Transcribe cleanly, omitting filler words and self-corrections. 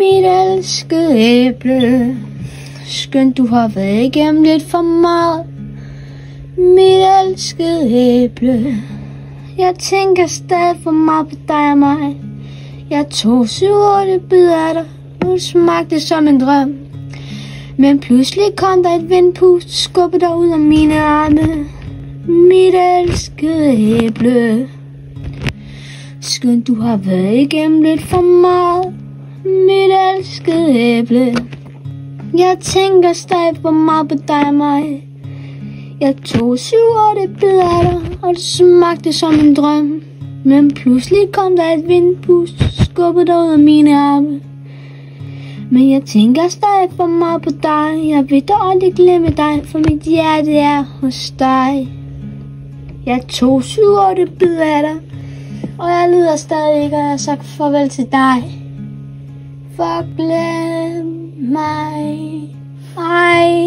Mit elskede æble, skønt du har været igennem lidt for meget. Mit elskede æble, jeg tænker stadig for meget på dig og mig. Jeg tog 7-8 bidder af dig, nu smagte det som en drøm. Men pludselig kom der et vindpust, skubbede dig ud af mine arme. Mit elskede æble, skønt du har været igennem lidt for meget. Mit elskede æble, jeg tænker stadig for meget på dig og mig. Jeg tog 7-8 bidder af dig, og det smagte som en drøm. Men pludselig kom der et vindpust, skubbede dig ud af mine arme. Men jeg tænker stadig for meget på dig. Jeg vil da aldrig glemme dig, for mit hjerte er hos dig. Jeg tog 7-8 bidder af dig, og jeg lider stadig ikke, og jeg har sagt farvel til dig. Forglem mig, ej.